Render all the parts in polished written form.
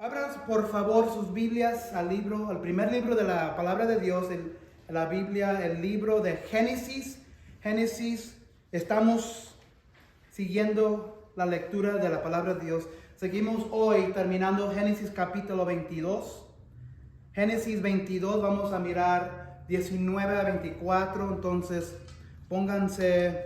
Abran por favor sus Biblias al primer libro de la palabra de Dios, la Biblia, el libro de Génesis. Génesis, estamos siguiendo la lectura de la palabra de Dios. Seguimos hoy terminando Génesis capítulo 22. Génesis 22, vamos a mirar 19 a 24, entonces pónganse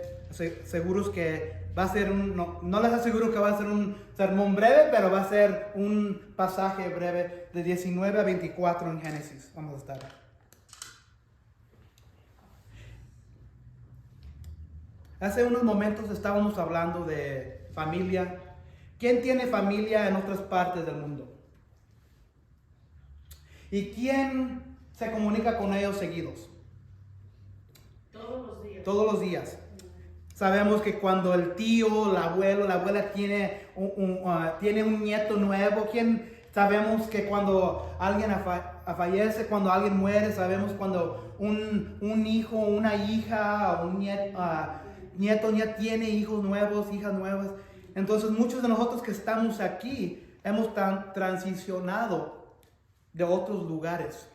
seguros que va a ser no les aseguro que va a ser un sermón breve, pero va a ser un pasaje breve de 19 a 24 en Génesis. Vamos a estar. Hace unos momentos estábamos hablando de familia. ¿Quién tiene familia en otras partes del mundo? ¿Y quién se comunica con ellos seguidos? Todos los días. Todos los días. Sabemos que cuando el tío, el abuelo, la abuela tiene un nieto nuevo, sabemos que cuando alguien fallece, cuando alguien muere, sabemos cuando un hijo, una hija, un nieto ya tiene hijos nuevos, hijas nuevas. Entonces muchos de nosotros que estamos aquí hemos transicionado de otros lugares.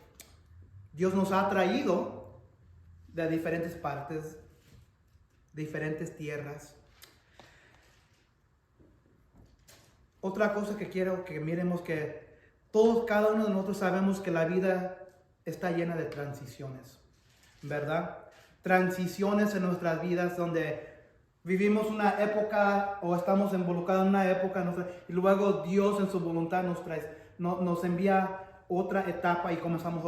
Dios nos ha traído de diferentes partes, diferentes tierras. Otra cosa que quiero que miremos, que cada uno de nosotros sabemos que la vida está llena de transiciones, ¿verdad? Transiciones en nuestras vidas donde vivimos una época o estamos involucrados en una época y luego Dios en su voluntad nos envía otra etapa y comenzamos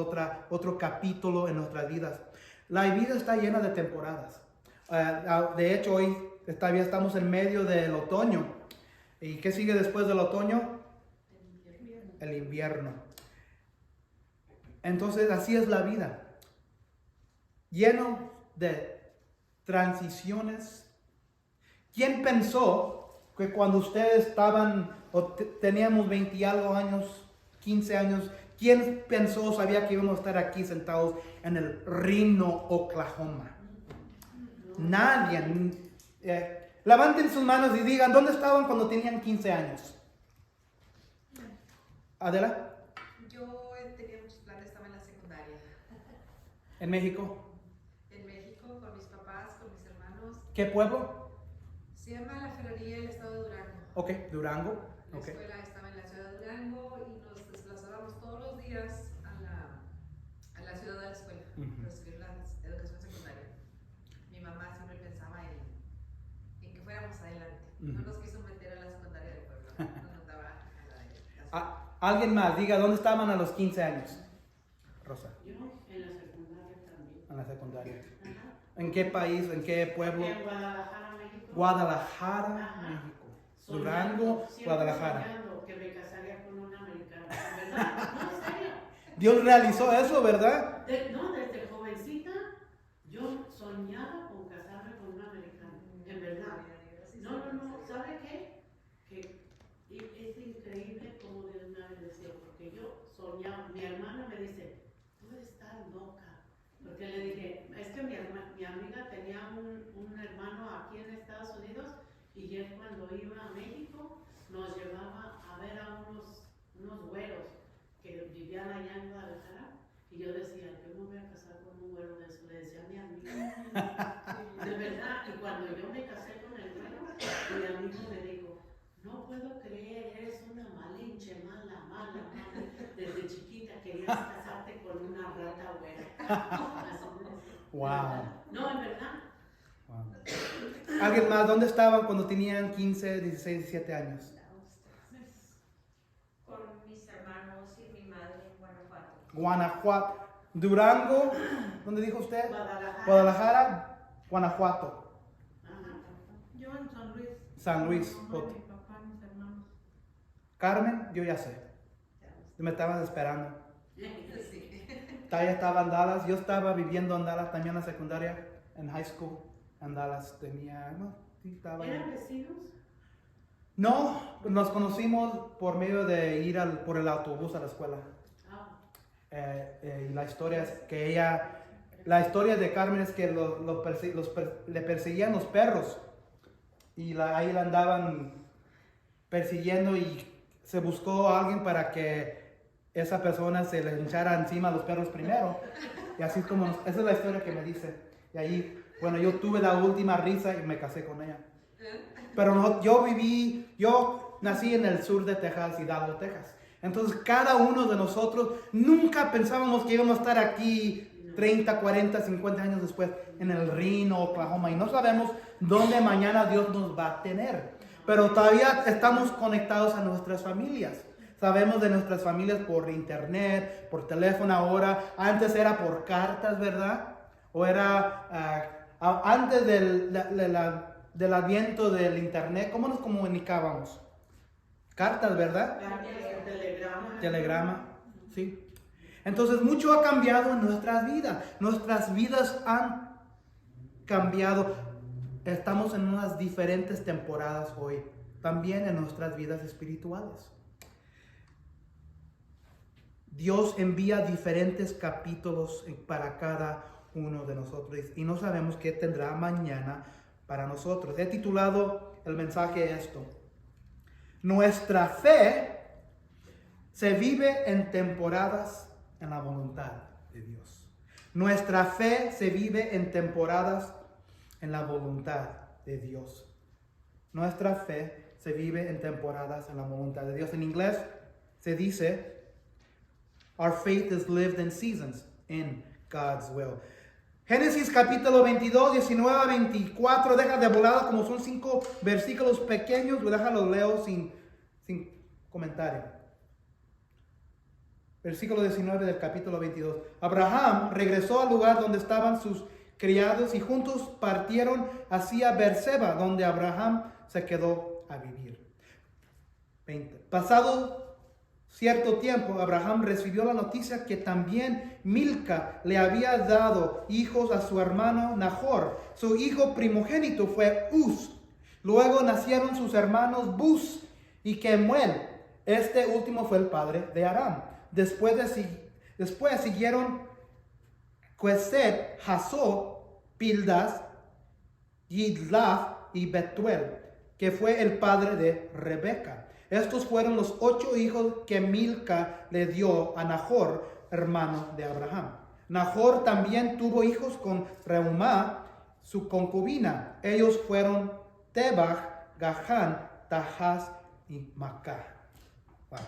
otro capítulo en nuestras vidas. La vida está llena de temporadas. De hecho, hoy todavía estamos en medio del otoño. ¿Y qué sigue después del otoño? El invierno. Entonces, así es la vida. Lleno de transiciones. ¿Quién pensó que cuando ustedes estaban o teníamos 20 y algo años, 15 años, quién pensó o sabía que íbamos a estar aquí sentados en el Reno, Oklahoma? Nadie. Levanten sus manos y digan, ¿dónde estaban cuando tenían 15 años? Adela. Yo tenía muchos planes, estaba en la secundaria. ¿En México? En México, con mis papás, con mis hermanos. ¿Qué pueblo? Se llama La Ferrería, el estado de Durango. Ok, Durango. La Okay. escuela estaba en la ciudad de Durango y nos desplazábamos todos los días a la ciudad de la escuela, para recibir la educación secundaria. Mi mamá siempre pensaba en que fuéramos adelante. No nos quiso meter a la secundaria del pueblo, nos mandaba a la de la ciudad. Alguien más, diga, ¿dónde estaban a los 15 años? Rosa. Yo en la secundaria también. En la secundaria. Ajá. ¿En qué país? ¿En qué pueblo? En Guadalajara, México. Guadalajara, Ajá. México. Soñando, Durango, siempre Guadalajara. soñando que me casaría con una americana, ¿verdad? No, en serio. Dios realizó eso, ¿verdad? Desde jovencita yo soñaba con casarme con una americana, en verdad. No, ¿sabe qué? Que es increíble como Dios me ha bendecido, porque yo soñaba, mi hermana me dice, tú estás loca, porque le dije, es que mi amiga tenía un hermano aquí en Estados Unidos y él cuando iba a México nos llevaba a ver a unos güeros que vivían allá en Guadalajara y yo decía, yo me voy a casar con un güero de eso, le decía a mi amiga, de verdad, y cuando yo me casé con el güero, mi amigo me dijo, no puedo creer, eres una malinche, mala, desde chiquita querías casarte con una rata güera. Wow. No, en verdad. Wow. ¿Alguien más? ¿Dónde estaban cuando tenían 15, 16, 17 años? Con mis hermanos y mi madre en Guanajuato. Guanajuato. Durango, ¿dónde dijo usted? Guadalajara, Guanajuato. Yo en San Luis. San Luis. Mi mamá, mi papá, mis hermanos. Carmen, yo ya sé. Me estabas esperando. Sí. Taya estaba en Dallas. Yo estaba viviendo en Dallas también en la secundaria, en high school. En Dallas estaba ¿Eran ahí. vecinos? No, nos conocimos por medio de ir por el autobús a la escuela. Y la historia es que la historia de Carmen es que le perseguían los perros y ahí la andaban persiguiendo y se buscó a alguien para que esa persona se le echara encima a los perros primero. Y así como, esa es la historia que me dice. Y ahí, bueno, yo tuve la última risa y me casé con ella. Pero no, yo nací en el sur de Texas, Hidalgo, Texas. Entonces, cada uno de nosotros nunca pensábamos que íbamos a estar aquí 30, 40, 50 años después en el Reno, Oklahoma. Y no sabemos dónde mañana Dios nos va a tener. Pero todavía estamos conectados a nuestras familias. Sabemos de nuestras familias por internet, por teléfono ahora. Antes era por cartas, ¿verdad? O era antes del adviento del internet. ¿Cómo nos comunicábamos? Cartas, ¿verdad? Telegrama, sí. Entonces mucho ha cambiado en nuestras vidas. Nuestras vidas han cambiado. Estamos en unas diferentes temporadas hoy. También en nuestras vidas espirituales. Dios envía diferentes capítulos para cada uno de nosotros. Y no sabemos qué tendrá mañana para nosotros. He titulado el mensaje esto: nuestra fe se vive en temporadas en la voluntad de Dios. Nuestra fe se vive en temporadas en la voluntad de Dios. Nuestra fe se vive en temporadas en la voluntad de Dios. En inglés se dice, our faith is lived in seasons in God's will. Génesis capítulo 22, 19 a 24, deja de volada como son 5 versículos pequeños, déjalo leo sin comentario. Versículo 19 del capítulo 22. Abraham regresó al lugar donde estaban sus criados y juntos partieron hacia Beerseba, donde Abraham se quedó a vivir. 20. Pasado cierto tiempo, Abraham recibió la noticia que también Milca le había dado hijos a su hermano Nahor. Su hijo primogénito fue Uz. Luego nacieron sus hermanos Buz y Kemuel. Este último fue el padre de Aram. Después siguieron Quesed, Hasó, Pildas, Yidlaf y Betuel, que fue el padre de Rebeca. Estos fueron los 8 hijos que Milca le dio a Nahor, hermano de Abraham. Nahor también tuvo hijos con Reumá, su concubina. Ellos fueron Tebach, Gahán, Tahas y Macá. Wow.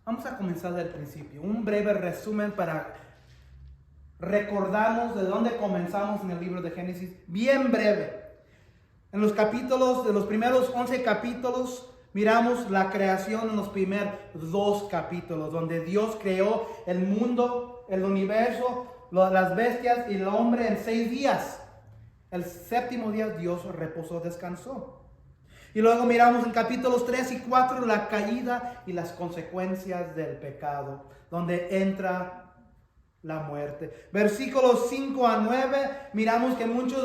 Vamos a comenzar del principio. Un breve resumen para recordarnos de dónde comenzamos en el libro de Génesis. Bien breve. En los capítulos, de los primeros 11 capítulos, miramos la creación en los primeros 2 capítulos, donde Dios creó el mundo, el universo, las bestias y el hombre en 6 días. El 7º día Dios reposó, descansó. Y luego miramos en capítulos 3 y 4 la caída y las consecuencias del pecado, donde entra la muerte. Versículos 5 a 9, miramos que muchos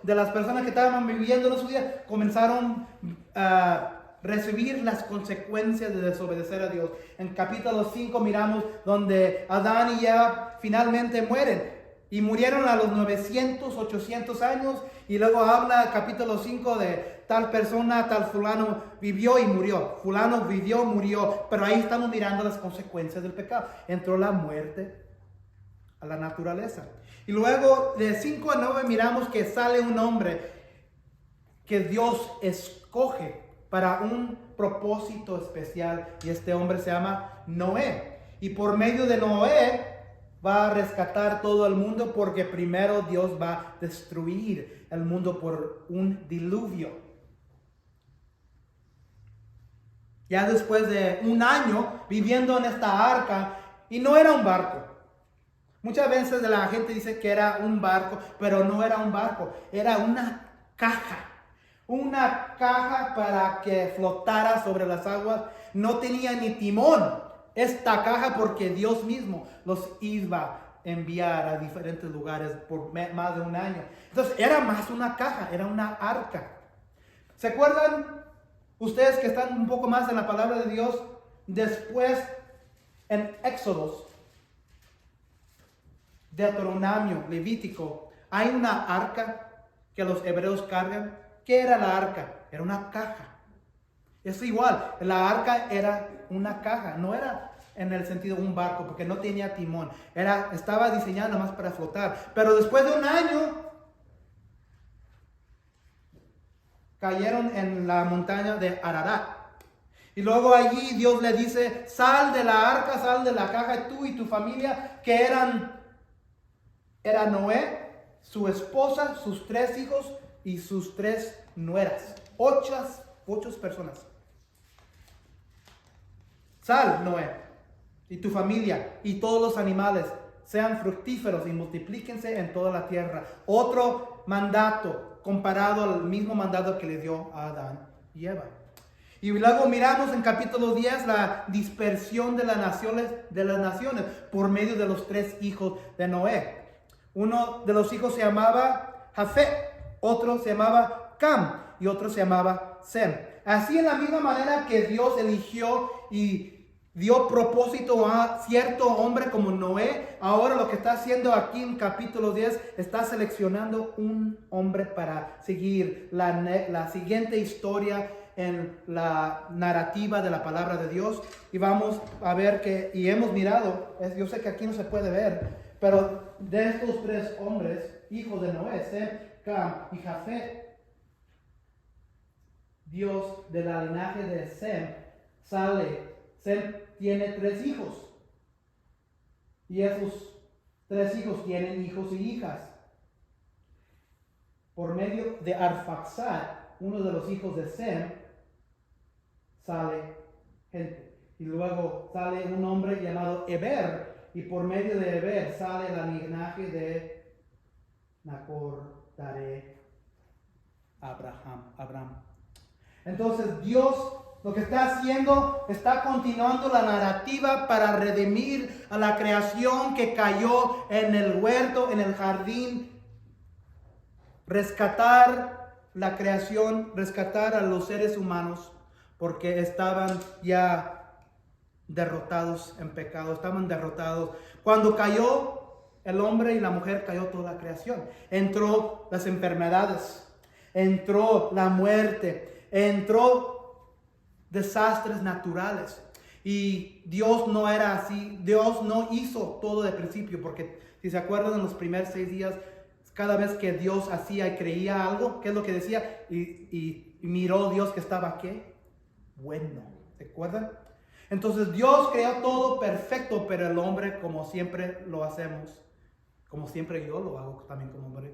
de las personas que estaban viviendo en su día comenzaron a recibir las consecuencias de desobedecer a Dios. En capítulo 5 miramos donde Adán y Eva finalmente mueren. Y murieron a los 900, 800 años. Y luego habla capítulo 5 de tal persona, tal fulano vivió y murió. Fulano vivió, murió. Pero ahí estamos mirando las consecuencias del pecado. Entró la muerte a la naturaleza. Y luego de 5 a 9 miramos que sale un hombre que Dios escoge para un propósito especial. Y este hombre se llama Noé. Y por medio de Noé va a rescatar todo el mundo, porque primero Dios va a destruir el mundo por un diluvio. Ya después de un año viviendo en esta arca, y no era un barco. Muchas veces la gente dice que era un barco, pero no era un barco, era una caja. Una caja para que flotara sobre las aguas. No tenía ni timón esta caja, porque Dios mismo los iba a enviar a diferentes lugares por más de un año. Entonces era más una caja, era una arca. ¿Se acuerdan ustedes que están un poco más en la palabra de Dios? Después en Éxodos Deuteronomio, Levítico, hay una arca que los hebreos cargan. ¿Qué era la arca? Era una caja. Es igual, la arca era una caja, no era en el sentido un barco, porque no tenía timón. Estaba diseñada nada más para flotar. Pero después de un año, cayeron en la montaña de Ararat. Y luego allí Dios le dice, sal de la arca, sal de la caja, tú y tu familia, que era Noé, su esposa, sus 3 hijos y sus 3 nueras. 8 personas. Sal, Noé, y tu familia, y todos los animales, sean fructíferos y multiplíquense en toda la tierra. Otro mandato comparado al mismo mandato que le dio a Adán y Eva. Y luego miramos en capítulo 10 la dispersión de las naciones por medio de los 3 hijos de Noé. Uno de los hijos se llamaba Jafet, otro se llamaba Cam y otro se llamaba Sem. Así, en la misma manera que Dios eligió y dio propósito a cierto hombre como Noé, ahora lo que está haciendo aquí en capítulo 10, está seleccionando un hombre para seguir la siguiente historia en la narrativa de la palabra de Dios. Y vamos a ver y hemos mirado, yo sé que aquí no se puede ver, pero de estos 3 hombres, hijos de Noé, Sem, Cam y Jafet, Dios de la linaje de Sem tiene 3 hijos. Y esos 3 hijos tienen hijos y hijas. Por medio de Arfaxad, uno de los hijos de Sem, sale gente. Y luego sale un hombre llamado Eber. Y por medio de Eber sale la linaje de Nacor, Taré, Abraham. Entonces Dios lo que está haciendo, está continuando la narrativa para redimir a la creación que cayó en el huerto, en el jardín. Rescatar la creación, rescatar a los seres humanos, porque estaban ya derrotados en pecado, estaban derrotados. Cuando cayó el hombre y la mujer, cayó toda la creación. Entró las enfermedades, entró la muerte, entró desastres naturales. Y Dios no era así. Dios no hizo todo de principio, porque si se acuerdan, en los primeros 6 días, cada vez que Dios hacía y creía algo, ¿qué es lo que decía? Y miró Dios que estaba, ¿qué? Bueno. ¿Se acuerdan? Entonces Dios creó todo perfecto, pero el hombre, como siempre lo hacemos, como siempre yo lo hago también como hombre,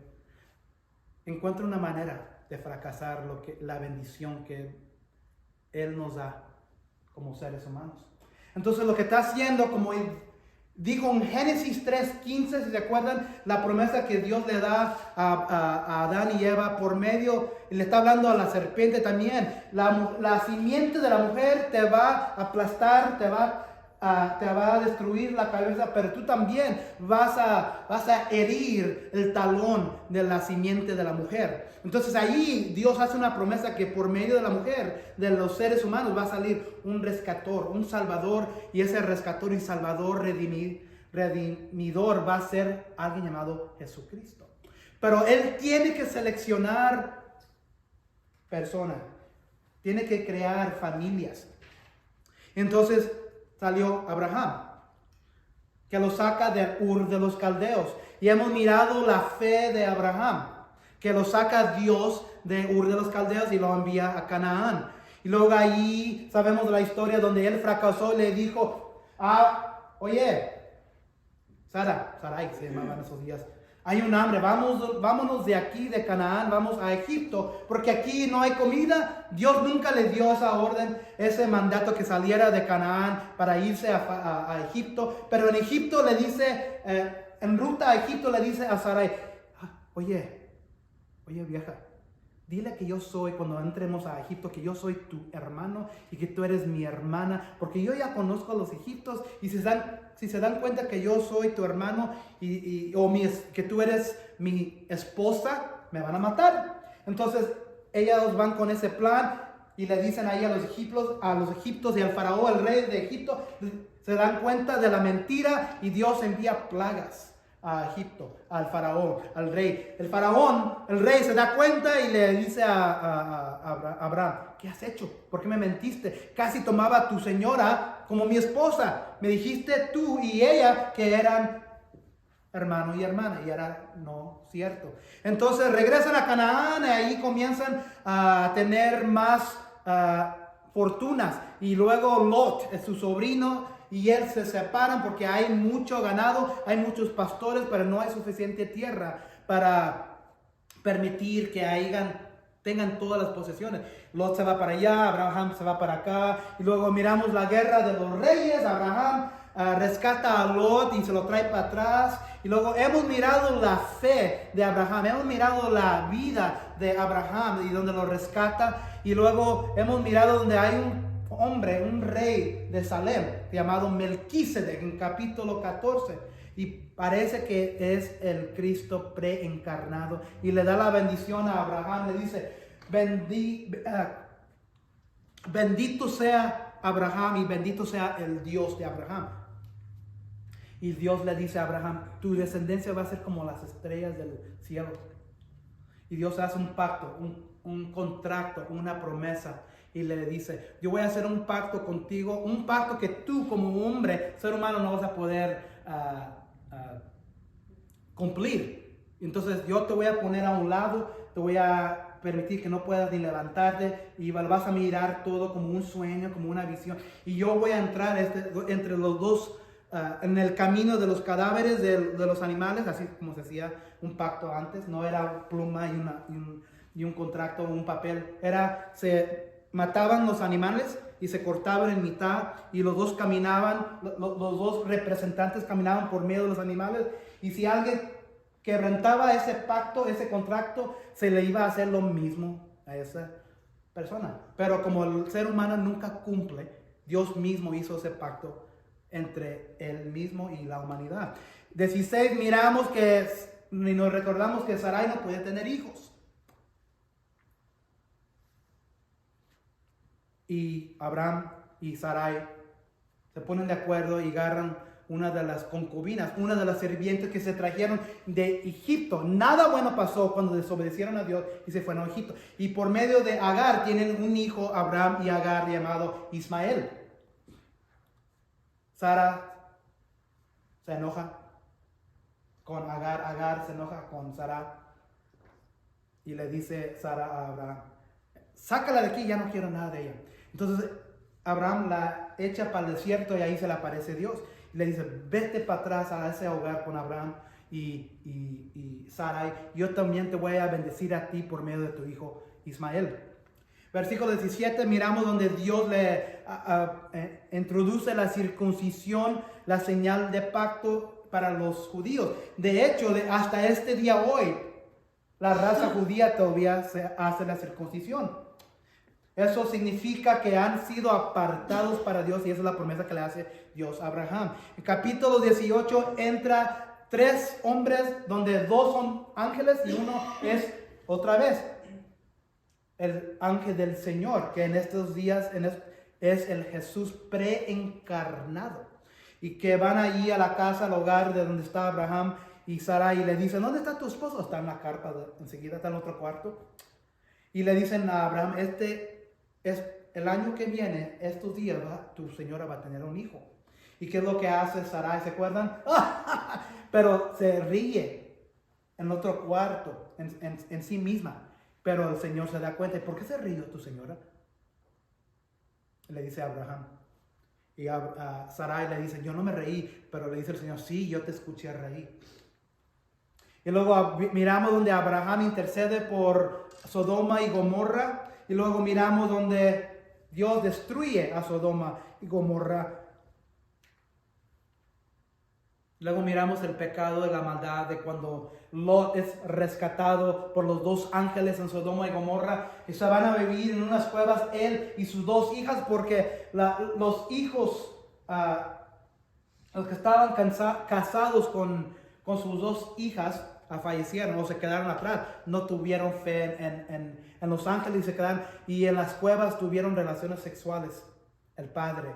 encuentra una manera de fracasar la bendición que Él nos da como seres humanos. Entonces lo que está haciendo, como dijo en Génesis 3:15, si se acuerdan, la promesa que Dios le da a Adán y Eva por medio, y le está hablando a la serpiente también, la simiente de la mujer te va a aplastar, te va a destruir la cabeza, pero tú también vas a herir el talón de la simiente de la mujer. Entonces ahí Dios hace una promesa que por medio de la mujer, de los seres humanos, va a salir un rescator, un salvador, y ese rescator y salvador redimidor va a ser alguien llamado Jesucristo. Pero Él tiene que seleccionar personas, tiene que crear familias. Entonces salió Abraham, que lo saca de Ur de los Caldeos. Y hemos mirado la fe de Abraham, que lo saca Dios de Ur de los Caldeos y lo envía a Canaán. Y luego allí sabemos la historia donde él fracasó y le dijo, oye, Sarai se llamaban esos días, hay un hambre, vámonos de aquí, de Canaán, vamos a Egipto, porque aquí no hay comida. Dios nunca le dio esa orden, ese mandato que saliera de Canaán para irse a Egipto. Pero en Egipto le dice, en ruta a Egipto le dice a Sarai, oye vieja, dile que yo soy, cuando entremos a Egipto, que yo soy tu hermano y que tú eres mi hermana, porque yo ya conozco a los egipcios, y si se dan cuenta que yo soy tu hermano que tú eres mi esposa, me van a matar. Entonces ellos van con ese plan y le dicen ahí a los egipcios y al faraón, el rey de Egipto, se dan cuenta de la mentira y Dios envía plagas a Egipto, al faraón, al rey. El faraón, el rey se da cuenta y le dice a Abraham, ¿qué has hecho? ¿Por qué me mentiste? Casi tomaba a tu señora como mi esposa. Me dijiste tú y ella que eran hermano y hermana, y era no cierto. Entonces regresan a Canaán y ahí comienzan a tener más fortunas. Y luego Lot, su sobrino, y él se separan porque hay mucho ganado, hay muchos pastores, pero no hay suficiente tierra para permitir que tengan todas las posesiones. Lot se va para allá, Abraham se va para acá, y luego miramos la guerra de los reyes. Abraham rescata a Lot y se lo trae para atrás. Y luego hemos mirado la fe de Abraham, hemos mirado la vida de Abraham y donde lo rescata. Y luego hemos mirado donde hay un hombre, un rey de Salem llamado Melquisedec en capítulo 14. Y parece que es el Cristo preencarnado. Y le da la bendición a Abraham, le dice, bendito sea Abraham y bendito sea el Dios de Abraham. Y Dios le dice a Abraham, tu descendencia va a ser como las estrellas del cielo. Y Dios hace un pacto, un contrato, una promesa. Y le dice, yo voy a hacer un pacto contigo, un pacto que tú como hombre, ser humano, no vas a poder cumplir. Entonces yo te voy a poner a un lado, te voy a permitir que no puedas ni levantarte y vas a mirar todo como un sueño, como una visión. Y yo voy a entrar entre los dos, en el camino de los cadáveres de los animales, así como se hacía un pacto antes. No era pluma y un contrato, un papel. Se mataban los animales y se cortaban en mitad, y los dos caminaban, los dos representantes caminaban por medio de los animales, y si alguien quebrantaba ese pacto, ese contrato, se le iba a hacer lo mismo a esa persona. Pero como el ser humano nunca cumple, Dios mismo hizo ese pacto entre él mismo y la humanidad. 16, miramos y nos recordamos que Sarai no podía tener hijos. Y Abraham y Sarai se ponen de acuerdo y agarran una de las concubinas, una de las sirvientes que se trajeron de Egipto. Nada bueno pasó cuando desobedecieron a Dios y se fueron a Egipto. Y por medio de Agar tienen un hijo, Abraham y Agar, llamado Ismael. Sara se enoja con Agar, Agar se enoja con Sara. Y le dice Sara a Abraham, sácala de aquí, ya no quiero nada de ella. Entonces Abraham la echa para el desierto y ahí se le aparece Dios. Y le dice, vete para atrás a ese hogar con Abraham y Sarai. Yo también te voy a bendecir a ti por medio de tu hijo Ismael. Versículo 17, miramos donde Dios le introduce la circuncisión, la señal de pacto para los judíos. De hecho, hasta este día hoy, la raza judía todavía se hace la circuncisión. Eso significa que han sido apartados para Dios, y esa es la promesa que le hace Dios a Abraham. En capítulo 18 entra 3 hombres, donde 2 son ángeles y uno es otra vez el ángel del Señor, que en estos días es el Jesús preencarnado. Y que van allí a la casa, al hogar de donde está Abraham y Sara, y le dicen, ¿dónde está tu esposo? Está en la carpa, enseguida está en otro cuarto. Y le dicen a Abraham, es el año que viene, estos días, tu señora va a tener un hijo. ¿Y qué es lo que hace Sarai? ¿Se acuerdan? Pero se ríe en otro cuarto, en sí misma. Pero el Señor se da cuenta. ¿Y por qué se rió tu señora? Le dice a Abraham. Y a Sarai le dice, yo no me reí. Pero le dice el Señor, sí, yo te escuché reír. Y luego miramos donde Abraham intercede por Sodoma y Gomorra. Y luego miramos donde Dios destruye a Sodoma y Gomorra. Luego miramos el pecado de la maldad de cuando Lot es rescatado por los 2 ángeles en Sodoma y Gomorra. Y se van a vivir en unas cuevas él y sus 2 hijas, porque los hijos, los que estaban casados con sus 2 hijas, fallecieron o se quedaron atrás. No tuvieron fe en los ángeles y se quedaron. Y en las cuevas tuvieron relaciones sexuales, el padre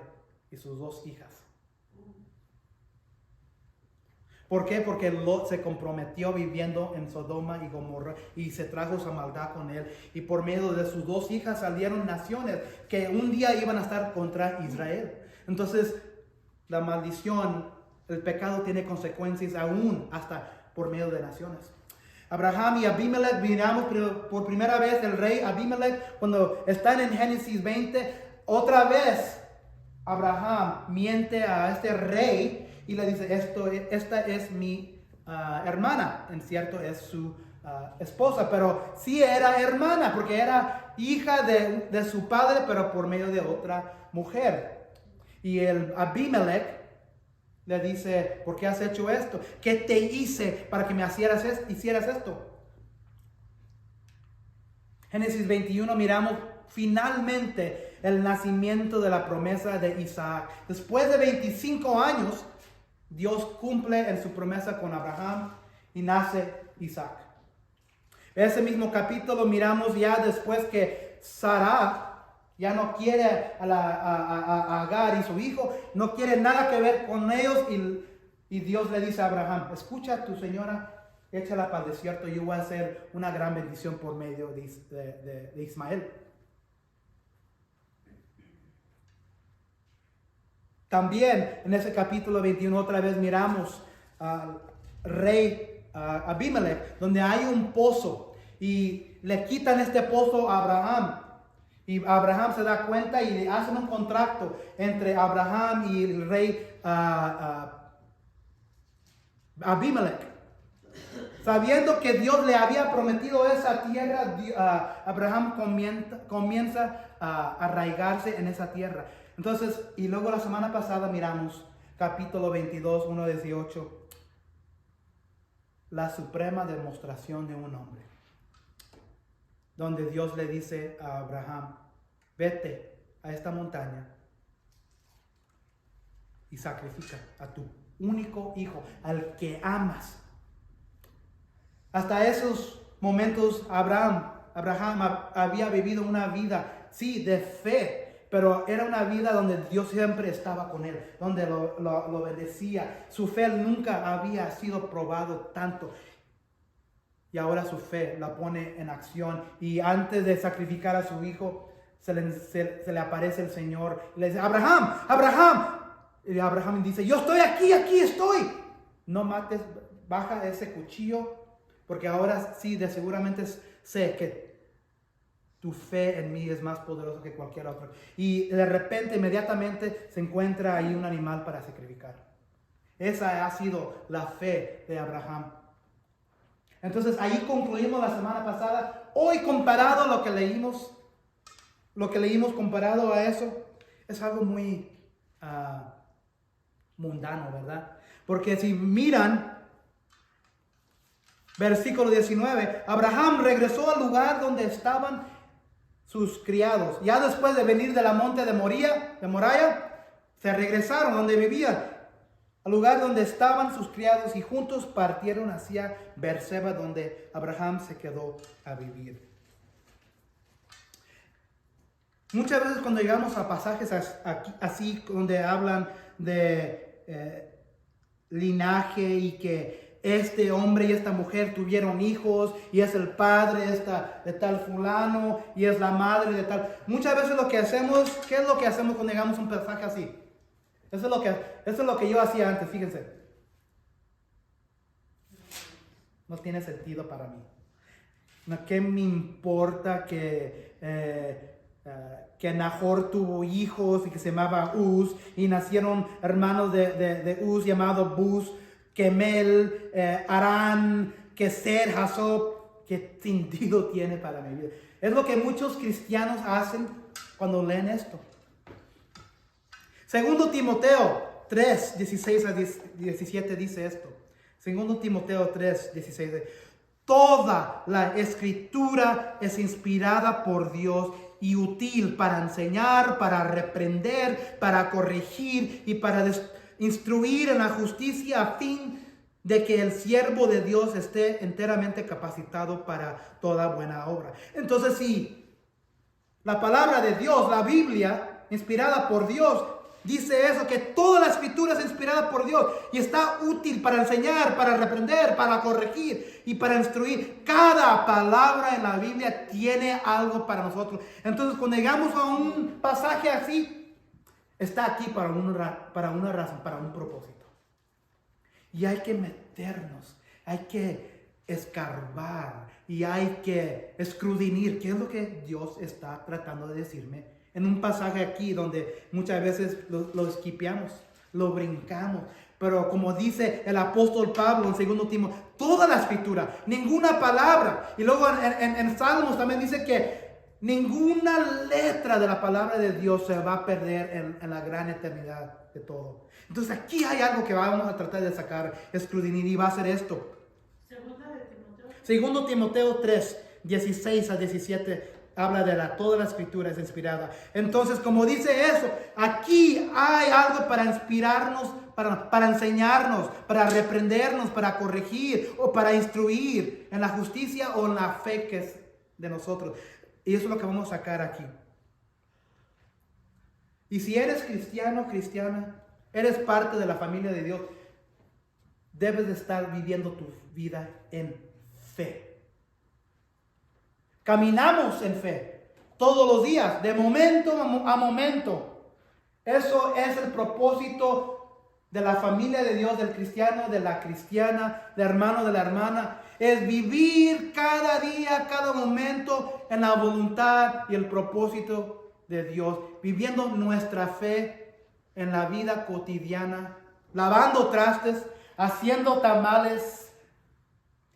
y sus 2 hijas. ¿Por qué? Porque Lot se comprometió viviendo en Sodoma y Gomorra y se trajo esa maldad con él. Y por medio de sus 2 hijas salieron naciones que un día iban a estar contra Israel. Entonces, la maldición, el pecado tiene consecuencias aún hasta por medio de naciones. Abraham y Abimelech, miramos por primera vez el rey Abimelech cuando están en Génesis 20. Otra vez Abraham miente a este rey y le dice, esta es mi hermana. En cierto, es su esposa, pero sí era hermana, porque era hija de su padre, pero por medio de otra mujer. Y el Abimelech le dice, ¿por qué has hecho esto? ¿Qué te hice para que me hicieras esto? Génesis 21 miramos finalmente el nacimiento de la promesa de Isaac. Después de 25 años, Dios cumple en su promesa con Abraham y nace Isaac. Ese mismo capítulo miramos ya después que Sara ya no quiere a Agar y su hijo, no quiere nada que ver con ellos y Dios le dice a Abraham, escucha a tu señora, échala para el desierto, yo voy a hacer una gran bendición por medio de Ismael. También en ese capítulo 21 otra vez miramos al rey Abimelech, donde hay un pozo y le quitan este pozo a Abraham. Y Abraham se da cuenta y hacen un contrato entre Abraham y el rey Abimelech. Sabiendo que Dios le había prometido esa tierra, Abraham comienza a arraigarse en esa tierra. Entonces, y luego la semana pasada miramos capítulo 22, 1-18, la suprema demostración de un hombre, donde Dios le dice a Abraham, vete a esta montaña y sacrifica a tu único hijo, al que amas. Hasta esos momentos Abraham había vivido una vida, sí, de fe, pero era una vida donde Dios siempre estaba con él, donde lo bendecía. Su fe nunca había sido probado tanto. Y ahora su fe la pone en acción. Y antes de sacrificar a su hijo, se le aparece el Señor. Y le dice, Abraham, Abraham. Y Abraham dice, yo estoy aquí estoy. No mates, baja ese cuchillo. Porque ahora sí, seguramente sé que tu fe en mí es más poderosa que cualquier otro. Y de repente, inmediatamente, se encuentra ahí un animal para sacrificar. Esa ha sido la fe de Abraham. Entonces, ahí concluimos la semana pasada. Hoy, comparado a lo que leímos comparado a eso, es algo muy mundano, ¿verdad? Porque si miran, versículo 19, Abraham regresó al lugar donde estaban sus criados. Ya después de venir de la monte de Moriah, se regresaron donde vivían, al lugar donde estaban sus criados, y juntos partieron hacia Beerseba, donde Abraham se quedó a vivir. Muchas veces cuando llegamos a pasajes así, donde hablan de linaje y que este hombre y esta mujer tuvieron hijos y es el padre de tal fulano y es la madre de tal. Muchas veces lo que hacemos, ¿qué es lo que hacemos cuando llegamos a un pasaje así? Eso es lo que yo hacía antes, fíjense. No tiene sentido para mí. ¿Qué me importa que Nahor tuvo hijos y que se llamaba Uz y nacieron hermanos de Uz llamados Buz, Kemel, Arán, Keser, Hasob? ¿Qué sentido tiene para mi vida? Es lo que muchos cristianos hacen cuando leen esto. Segundo Timoteo 3, 16 a 17 dice esto. Segundo Timoteo 3, 16. Toda la escritura es inspirada por Dios y útil para enseñar, para reprender, para corregir y para instruir en la justicia, a fin de que el siervo de Dios esté enteramente capacitado para toda buena obra. Entonces, si la palabra de Dios, la Biblia, inspirada por Dios, dice eso, que toda la escritura es inspirada por Dios y está útil para enseñar, para reprender, para corregir y para instruir. Cada palabra en la Biblia tiene algo para nosotros. Entonces, cuando llegamos a un pasaje así, está aquí para una razón, para un propósito. Y hay que meternos, hay que escarbar y hay que escudriñar qué es lo que Dios está tratando de decirme en un pasaje aquí donde muchas veces lo esquipeamos, lo brincamos. Pero como dice el apóstol Pablo en 2 Timoteo, toda la escritura, ninguna palabra. Y luego en Salmos también dice que ninguna letra de la palabra de Dios se va a perder en la gran eternidad de todo. Entonces aquí hay algo que vamos a tratar de sacar, escudriñar, y va a ser esto. Segunda de Timoteo. 2 Timoteo 3, 16 a 17 habla de toda la escritura es inspirada. Entonces, como dice eso, aquí hay algo para inspirarnos, para enseñarnos, para reprendernos, para corregir o para instruir en la justicia o en la fe que es de nosotros. Y eso es lo que vamos a sacar aquí. Y si eres cristiano, cristiana, eres parte de la familia de Dios, debes de estar viviendo tu vida en fe. Caminamos en fe todos los días, de momento a momento. Eso es el propósito de la familia de Dios, del cristiano, de la cristiana, del hermano, de la hermana. Es vivir cada día, cada momento en la voluntad y el propósito de Dios. Viviendo nuestra fe en la vida cotidiana. Lavando trastes, haciendo tamales,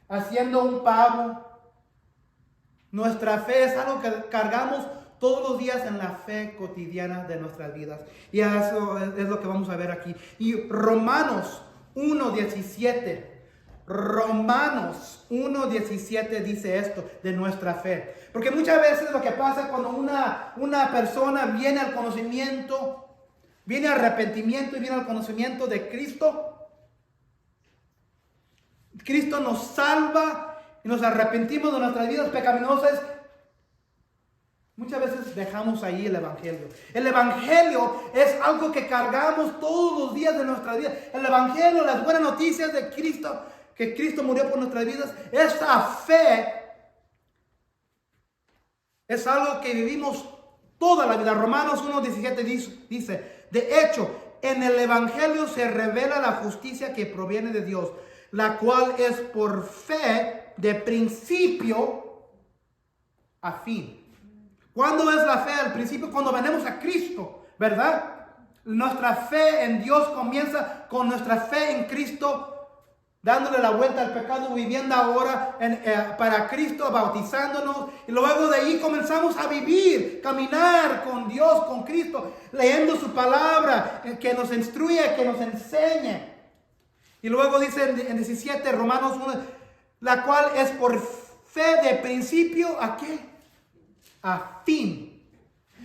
haciendo un pavo. Nuestra fe es algo que cargamos todos los días en la fe cotidiana de nuestras vidas. Y eso es lo que vamos a ver aquí. Y Romanos 1:17. Romanos 1:17 dice esto de nuestra fe. Porque muchas veces lo que pasa cuando una persona viene al conocimiento, viene al arrepentimiento y viene al conocimiento de Cristo. Cristo nos salva y nos arrepentimos de nuestras vidas pecaminosas. Muchas veces dejamos ahí el Evangelio. El Evangelio es algo que cargamos todos los días de nuestras vidas. El Evangelio, las buenas noticias de Cristo, que Cristo murió por nuestras vidas. Esta fe es algo que vivimos toda la vida. Romanos 1:17 dice, de hecho, en el Evangelio se revela la justicia que proviene de Dios, la cual es por fe de principio a fin. ¿Cuándo es la fe al principio? Cuando venimos a Cristo, ¿verdad? Nuestra fe en Dios comienza con nuestra fe en Cristo, dándole la vuelta al pecado, viviendo ahora para Cristo, bautizándonos. Y luego de ahí comenzamos a vivir, caminar con Dios, con Cristo, leyendo su palabra, que nos instruye, que nos enseñe. Y luego dice en 17, Romanos 1, la cual es por fe de principio ¿a qué? A fin.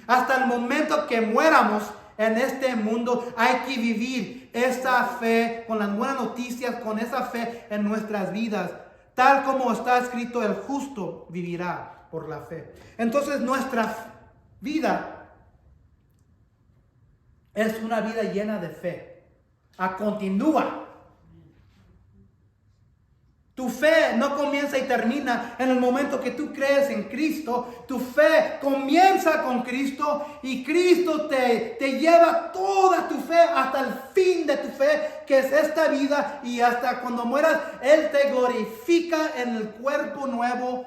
Hasta el momento que muéramos en este mundo hay que vivir esta fe con las buenas noticias, con esa fe en nuestras vidas. Tal como está escrito, el justo vivirá por la fe. Entonces nuestra vida es una vida llena de fe. Continúa. Tu fe no comienza y termina en el momento que tú crees en Cristo. Tu fe comienza con Cristo y Cristo te lleva toda tu fe hasta el fin de tu fe, que es esta vida, y hasta cuando mueras, Él te glorifica en el cuerpo nuevo.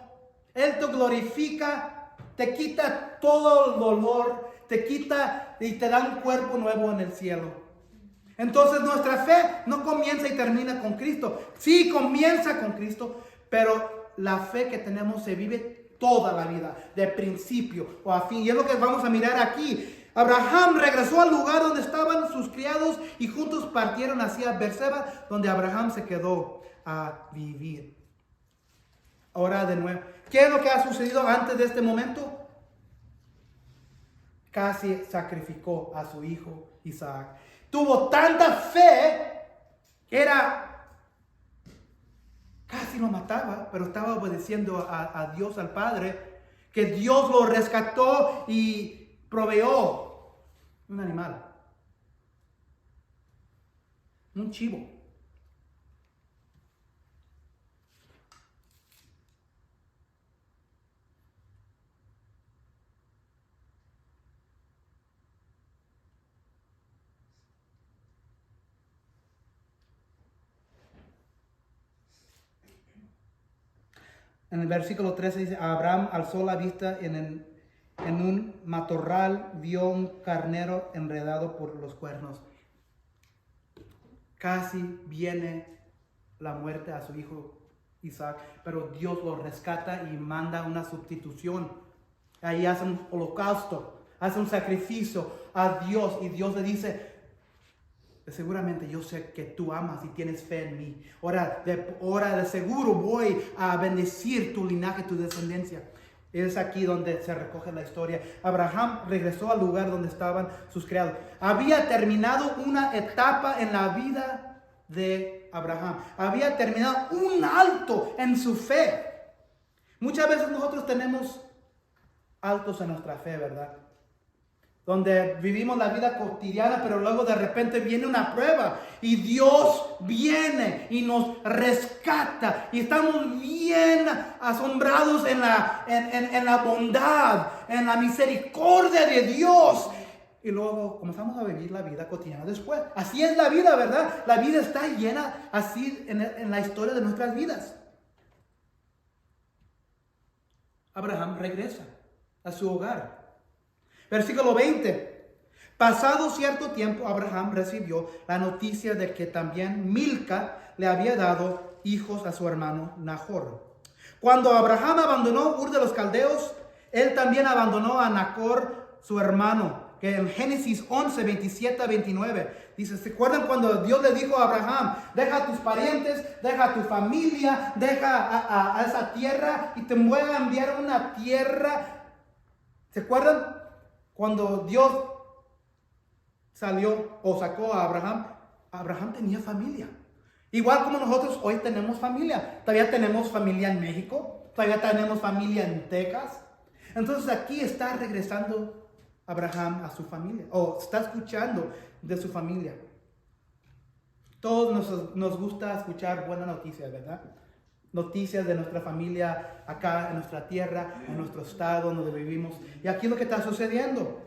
Él te glorifica, te quita todo el dolor, te quita y te da un cuerpo nuevo en el cielo. Entonces nuestra fe no comienza y termina con Cristo. Sí, comienza con Cristo, pero la fe que tenemos se vive toda la vida, de principio o a fin. Y es lo que vamos a mirar aquí. Abraham regresó al lugar donde estaban sus criados y juntos partieron hacia Beerseba, donde Abraham se quedó a vivir. Ahora de nuevo, ¿qué es lo que ha sucedido antes de este momento? Casi sacrificó a su hijo Isaac. Tuvo tanta fe que casi lo mataba, pero estaba obedeciendo a Dios, al Padre, que Dios lo rescató y proveyó un animal. un chivo. En el versículo 13 dice, Abraham alzó la vista en un matorral, vio un carnero enredado por los cuernos. Casi viene la muerte a su hijo Isaac, pero Dios lo rescata y manda una sustitución. Ahí hace un holocausto, hace un sacrificio a Dios y Dios le dice, seguramente yo sé que tú amas y tienes fe en mí. Ahora de seguro voy a bendecir tu linaje, tu descendencia. Es aquí donde se recoge la historia. Abraham regresó al lugar donde estaban sus criados. Había terminado una etapa en la vida de Abraham. Había terminado un alto en su fe. Muchas veces nosotros tenemos altos en nuestra fe, ¿verdad? Donde vivimos la vida cotidiana, pero luego de repente viene una prueba y Dios viene y nos rescata y estamos bien asombrados en la bondad, en la misericordia de Dios. Y luego comenzamos a vivir la vida cotidiana después. Así es la vida, ¿verdad? La vida está llena así en la historia de nuestras vidas. Abraham regresa a su hogar. Versículo 20. Pasado cierto tiempo, Abraham recibió la noticia de que también Milca le había dado hijos a su hermano Nahor. Cuando Abraham abandonó Ur de los Caldeos, él también abandonó a Nahor, su hermano, que en Génesis 11, 27 a 29, dice, ¿se acuerdan cuando Dios le dijo a Abraham, deja a tus parientes, deja a tu familia, deja a esa tierra y te voy a enviar una tierra? ¿Se acuerdan? Cuando Dios salió o sacó a Abraham, Abraham tenía familia. Igual como nosotros hoy tenemos familia. Todavía tenemos familia en México, todavía tenemos familia en Texas. Entonces aquí está regresando Abraham a su familia, o está escuchando de su familia. Todos nos gusta escuchar buenas noticias, ¿verdad? Noticias de nuestra familia acá en nuestra tierra, en nuestro estado donde vivimos. Y aquí es lo que está sucediendo.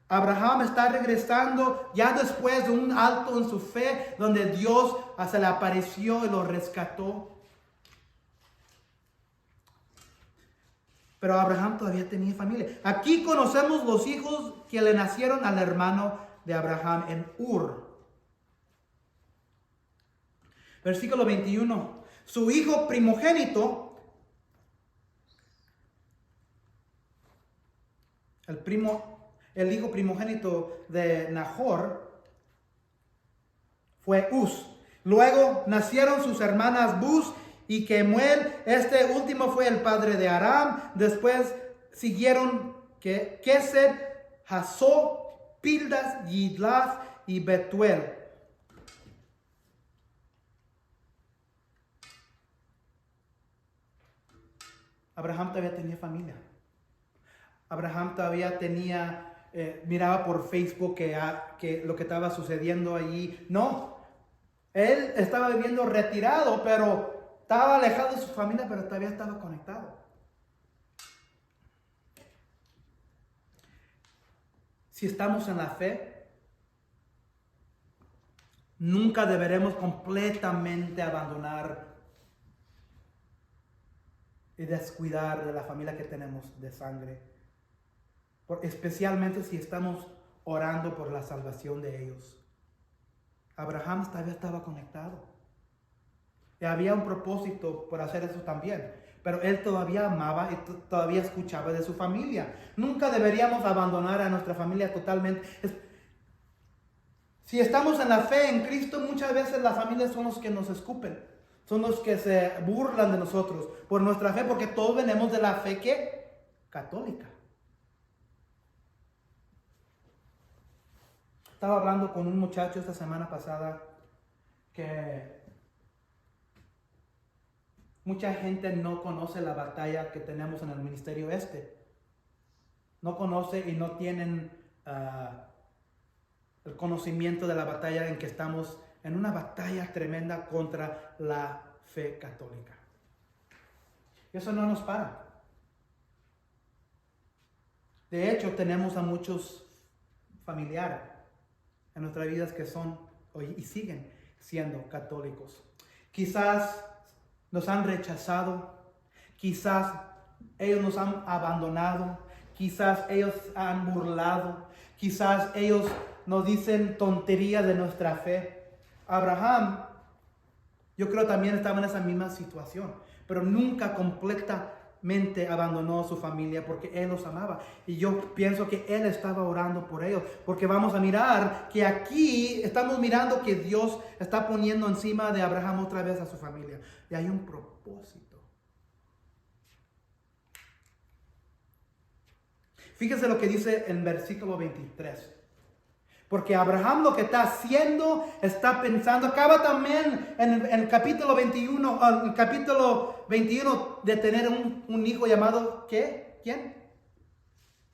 Abraham está regresando ya después de un alto en su fe, donde Dios se le apareció y lo rescató. Pero Abraham todavía tenía familia. Aquí conocemos los hijos que le nacieron al hermano de Abraham en Ur. Versículo 21. Su hijo primogénito, el hijo primogénito de Nahor fue Uz. Luego nacieron sus hermanas Buz y Kemuel. Este último fue el padre de Aram. Después siguieron Kesed, Hasó, Pildas, Yidlaf y Betuel. Abraham todavía tenía familia. Abraham todavía tenía, miraba por Facebook que lo que estaba sucediendo allí. No, él estaba viviendo retirado, pero estaba alejado de su familia, pero todavía estaba conectado. Si estamos en la fe, nunca deberemos completamente abandonar y descuidar de la familia que tenemos de sangre, especialmente si estamos orando por la salvación de ellos. Abraham todavía estaba conectado y había un propósito por hacer eso también, pero él todavía amaba y todavía escuchaba de su familia. Nunca deberíamos abandonar a nuestra familia totalmente. Si estamos en la fe en Cristo, muchas veces las familias son los que nos escupen. Son los que se burlan de nosotros por nuestra fe, porque todos venimos de la fe católica. Estaba hablando con un muchacho esta semana pasada que mucha gente no conoce la batalla que tenemos en el ministerio No conoce y no tienen el conocimiento de la batalla en que estamos en una batalla tremenda contra la fe católica. Y eso no nos para. De hecho, tenemos a muchos familiares en nuestras vidas que son y siguen siendo católicos. Quizás nos han rechazado, quizás ellos nos han abandonado, quizás ellos han burlado, quizás ellos nos dicen tonterías de nuestra fe. Abraham, yo creo también estaba en esa misma situación, pero nunca completamente abandonó a su familia porque él los amaba. Y yo pienso que él estaba orando por ellos, porque vamos a mirar que aquí estamos mirando que Dios está poniendo encima de Abraham otra vez a su familia. Y hay un propósito. Fíjese lo que dice en versículo 23. Porque Abraham lo que está haciendo, está pensando, acaba también en el capítulo 21 de tener un hijo llamado, ¿qué? ¿Quién?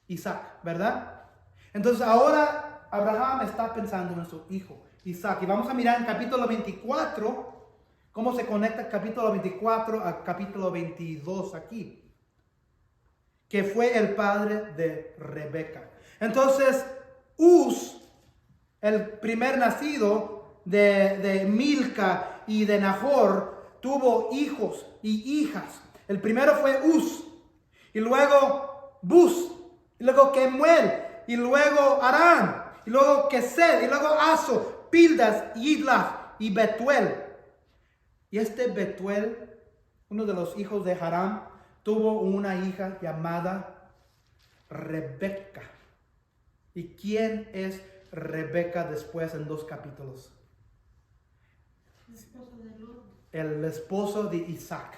Isaac, ¿verdad? Entonces ahora Abraham está pensando en su hijo, Isaac. Y vamos a mirar en capítulo 24, cómo se conecta el capítulo 24 al capítulo 22 aquí. Que fue el padre de Rebeca. Entonces, Uz, el primer nacido de Milca y de Nahor, tuvo hijos y hijas. El primero fue Uz, y luego Buz, y luego Kemuel, y luego Aram, y luego Kesed, y luego Aso, Pildas, Yidlaf y Betuel. Y este Betuel, uno de los hijos de Haram, tuvo una hija llamada Rebeca. ¿Y quién es Rebeca después en 2 capítulos? El esposo de Isaac.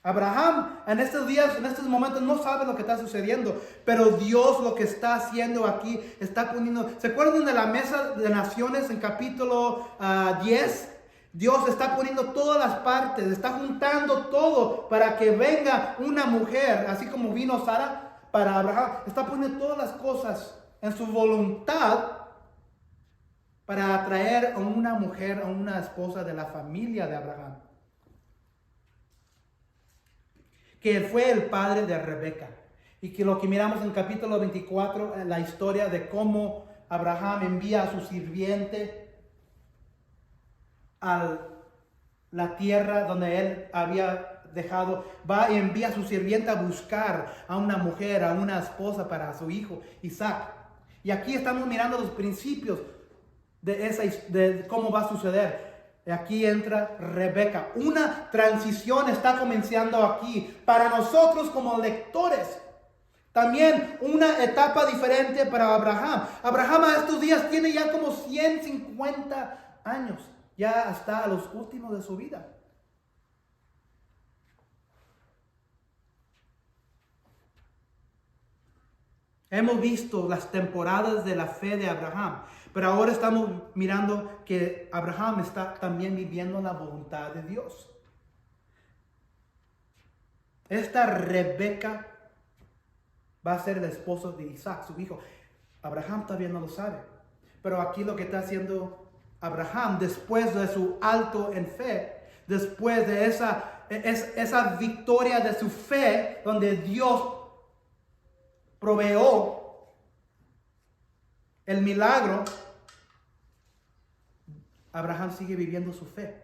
Abraham en estos días, en estos momentos no sabe lo que está sucediendo, pero Dios lo que está haciendo aquí, está poniendo, ¿se acuerdan de la mesa de naciones en capítulo 10? Dios está poniendo todas las partes, está juntando todo para que venga una mujer, así como vino Sara para Abraham. Está poniendo todas las cosas en su voluntad para atraer a una mujer, a una esposa de la familia de Abraham, que fue el padre de Rebeca. Y que lo que miramos en capítulo 24, la historia de cómo Abraham envía a su sirviente a la tierra donde él había dejado, va y envía a su sirviente a buscar a una mujer, a una esposa para su hijo Isaac. Y aquí estamos mirando los principios de cómo va a suceder. Y aquí entra Rebeca. Una transición está comenzando aquí para nosotros como lectores. También una etapa diferente para Abraham. Abraham a estos días tiene ya como 150 años. Ya hasta a los últimos de su vida. Hemos visto las temporadas de la fe de Abraham, pero ahora estamos mirando que Abraham está también viviendo la voluntad de Dios. Esta Rebeca va a ser el esposo de Isaac, su hijo. Abraham todavía no lo sabe, pero aquí lo que está haciendo Abraham, después de su alto en fe, después de esa victoria de su fe, donde Dios proveó el milagro, Abraham sigue viviendo su fe.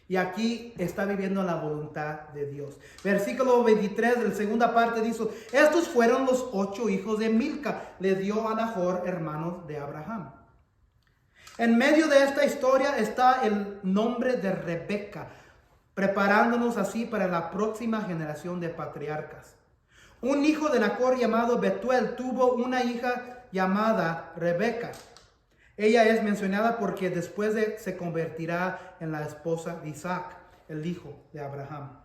Y aquí está viviendo la voluntad de Dios. Versículo 23 de la segunda parte dice: estos fueron los 8 hijos de Milca, le dio a Nahor, hermano de Abraham. En medio de esta historia está el nombre de Rebeca, preparándonos así para la próxima generación de patriarcas. Un hijo de Nahor llamado Betuel tuvo una hija llamada Rebeca. Ella es mencionada porque después se convertirá en la esposa de Isaac, el hijo de Abraham.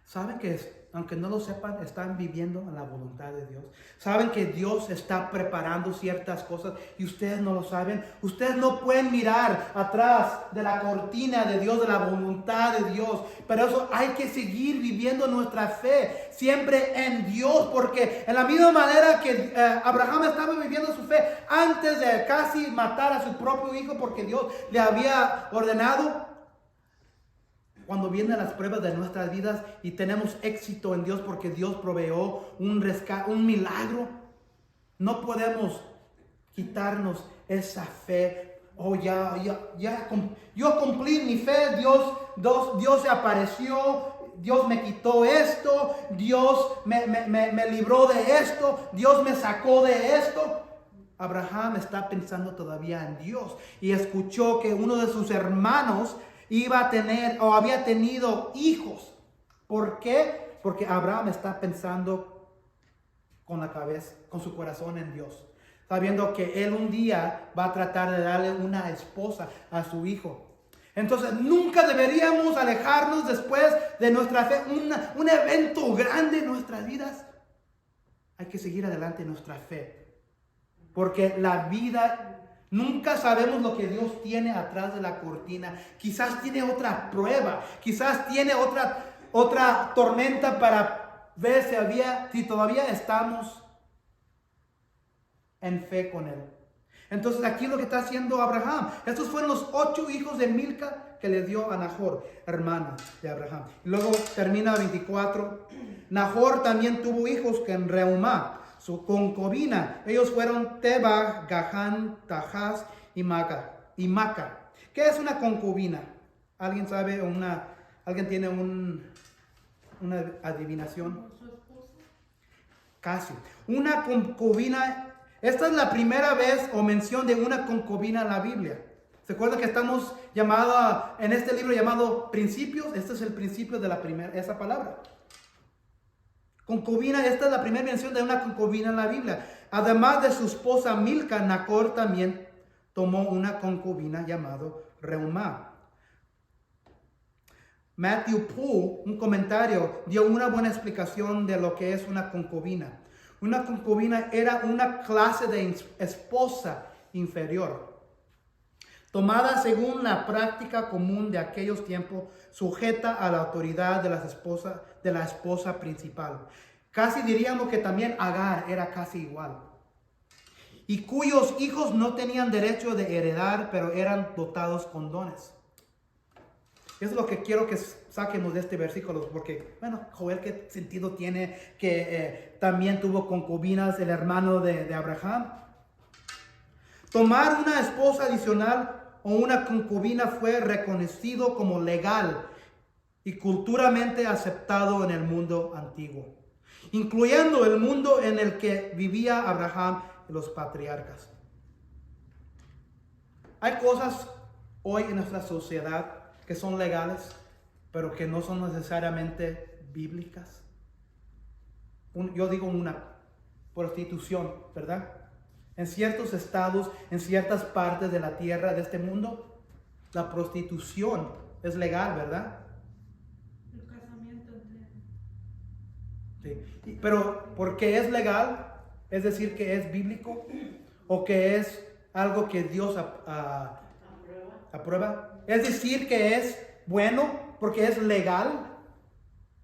Saben que, aunque no lo sepan, están viviendo en la voluntad de Dios. Saben que Dios está preparando ciertas cosas y ustedes no lo saben. Ustedes no pueden mirar atrás de la cortina de Dios, de la voluntad de Dios. Pero eso hay que seguir viviendo nuestra fe siempre en Dios, porque en la misma manera que Abraham estaba viviendo su fe antes de casi matar a su propio hijo porque Dios le había ordenado. Cuando vienen las pruebas de nuestras vidas y tenemos éxito en Dios porque Dios proveó un rescate, un milagro, no podemos quitarnos esa fe. Oh, yo cumplí mi fe, Dios se apareció, Dios me quitó esto, Dios me libró de esto, Dios me sacó de esto. Abraham está pensando todavía en Dios y escuchó que uno de sus hermanos iba a tener o había tenido hijos. ¿Por qué? Porque Abraham está pensando con la cabeza, con su corazón en Dios, sabiendo que él un día va a tratar de darle una esposa a su hijo. Entonces nunca deberíamos alejarnos después de nuestra fe, un evento grande en nuestras vidas. Hay que seguir adelante en nuestra fe, porque la vida, nunca sabemos lo que Dios tiene atrás de la cortina. Quizás tiene otra prueba, quizás tiene otra tormenta para ver si todavía estamos en fe con Él. Entonces aquí lo que está haciendo Abraham, estos fueron los 8 hijos de Milca que le dio a Nahor, hermana de Abraham. Y luego termina 24. Nahor también tuvo hijos con Reumá, su concubina. Ellos fueron Teba, Gahán, Tahaz y Maca. ¿Qué es una concubina? ¿Alguien sabe? ¿Alguien tiene una adivinación? Su esposa. Casi. Una concubina. Esta es la primera vez o mención de una concubina en la Biblia. ¿Se acuerdan que estamos en este libro llamado Principios? Este es el principio de esa palabra. Concubina, esta es la primera mención de una concubina en la Biblia. Además de su esposa Milca, Nahor también tomó una concubina llamada Reumá. Matthew Poole, un comentario, dio una buena explicación de lo que es una concubina. Una concubina era una clase de esposa inferior, tomada según la práctica común de aquellos tiempos, sujeta a la autoridad de la esposa principal. Casi diríamos que también Agar era casi igual. Y cuyos hijos no tenían derecho de heredar, pero eran dotados con dones. Eso es lo que quiero que saquemos de este versículo, porque, bueno, Joel, ¿qué sentido tiene que también tuvo concubinas el hermano de Abraham? Tomar una esposa adicional o una concubina fue reconocido como legal y culturalmente aceptado en el mundo antiguo, incluyendo el mundo en el que vivía Abraham y los patriarcas. Hay cosas hoy en nuestra sociedad que son legales, pero que no son necesariamente bíblicas. Yo digo una prostitución, ¿verdad? En ciertos estados, en ciertas partes de la tierra, de este mundo, la prostitución es legal, ¿verdad? El casamiento entre. Sí. Pero porque es legal, es decir, que es bíblico, o que es algo que Dios aprueba. Es decir, que es bueno porque es legal.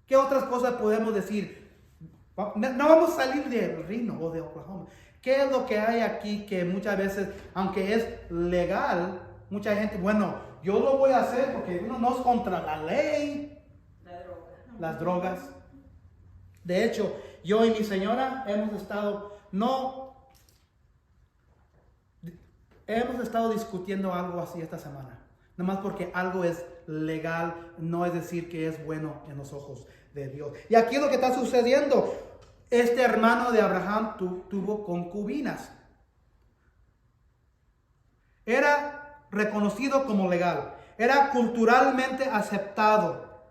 ¿Qué otras cosas podemos decir? No vamos a salir de Reno o de Oklahoma. ¿Qué es lo que hay aquí que muchas veces, aunque es legal, mucha gente, bueno, yo lo voy a hacer porque uno no es contra la ley? Las drogas. De hecho, yo y mi señora hemos estado discutiendo algo así esta semana. Nomás porque algo es legal, no es decir que es bueno en los ojos de Dios. Y aquí lo que está sucediendo, este hermano de Abraham tuvo concubinas. Era reconocido como legal, era culturalmente aceptado.